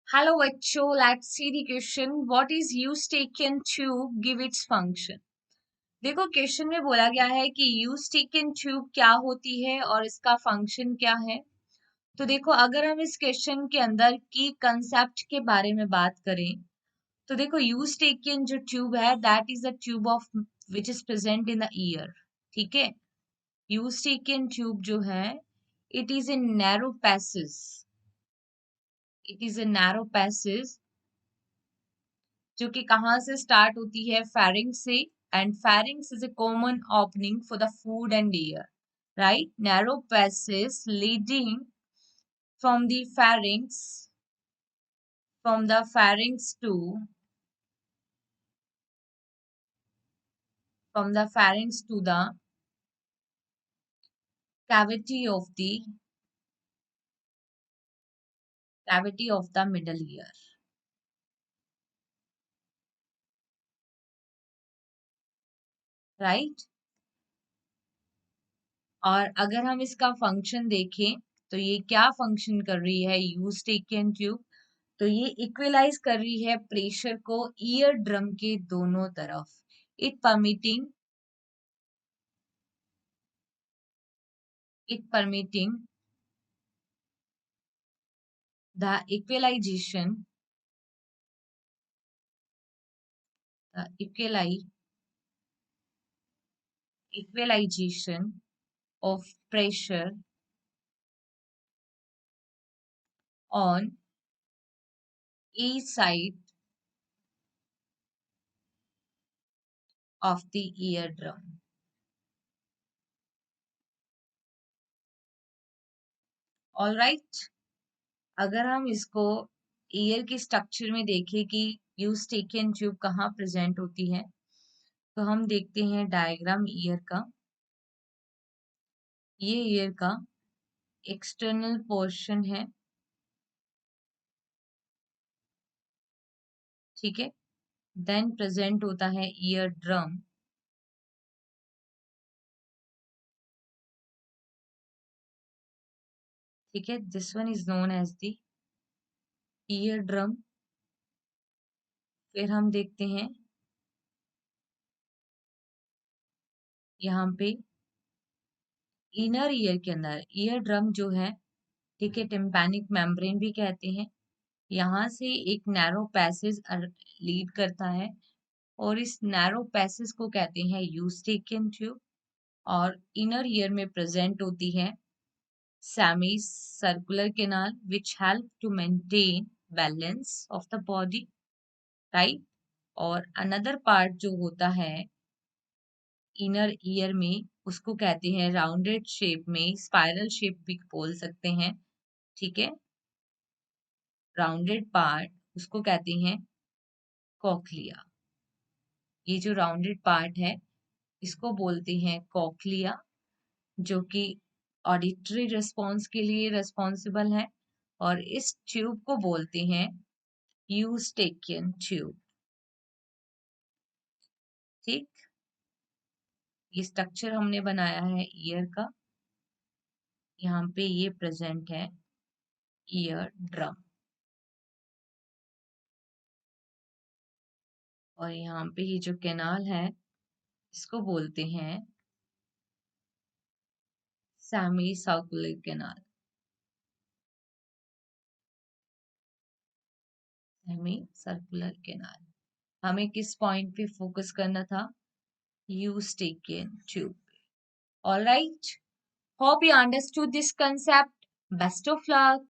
Hello बच्चों, let's see the question. What is use taken tube? Give its function. देखो question में बोला गया है कि यूज टेकन ट्यूब क्या होती है और इसका फंक्शन क्या है। तो देखो अगर हम इस क्वेश्चन के अंदर की कंसेप्ट के बारे में बात करें तो देखो यूज टेकन जो ट्यूब है that is the tube of which is present in the year. ठीक है, यूज टेकन ट्यूब जो है it is in narrow passage, it is a narrow passage जो कि कहाँ से स्टार्ट होती है, pharynx से। And pharynx is a common opening for the food and air, right? Narrow passage leading from the pharynx, from the pharynx to from the pharynx to the cavity of the cavity of the middle ear, right? और अगर हम इसका function देखें तो ये क्या function कर रही है यूज टेकन ट्यूब, तो ये इक्वलाइज कर रही है प्रेशर को ईयर ड्रम के दोनों तरफ। It permitting the equalization the equalization of pressure on each side of the eardrum. All right, अगर हम इसको ईयर के स्ट्रक्चर में देखें कि यूज टेकन ट्यूब कहाँ प्रेजेंट होती है तो हम देखते हैं डायग्राम ईयर का। ये ईयर का एक्सटर्नल पोर्शन है, ठीक है। देन प्रेजेंट होता है ईयर ड्रम, ठीक है। This one is known as the ear drum. फिर हम देखते हैं यहाँ पे इनर ईयर के अंदर ईयर ड्रम जो है, ठीक है, टिम्पैनिक मेम्ब्रेन भी कहते हैं। यहाँ से एक नैरो पैसेज लीड करता है और इस नैरो पैसेज को कहते हैं यूस्टेकियन ट्यूब। और इनर ईयर में प्रेजेंट होती है semi circular canal which help to maintain balance of the body, right. और अनदर पार्ट जो होता है इनर ईयर में उसको कहते हैं राउंडेड शेप में, स्पाइरल शेप भी बोल सकते हैं, ठीक है। राउंडेड पार्ट उसको कहते हैं कॉक्लिया। ये जो राउंडेड पार्ट है इसको बोलते हैं कॉक्लिया, जो कि ऑडिटरी रिस्पॉन्स के लिए रिस्पॉन्सिबल है। और इस ट्यूब को बोलते हैं यूस्टेकियन ट्यूब, ठीक। ये स्ट्रक्चर हमने बनाया है ईयर का। यहाँ पे ये प्रेजेंट है ईयर ड्रम और यहाँ पे ये जो कैनाल है इसको बोलते हैं semi circular canal, semi circular canal. हमें किस पॉइंट पे फोकस करना था, Eustachian tube. Alright, hope you understood this concept. Best of luck.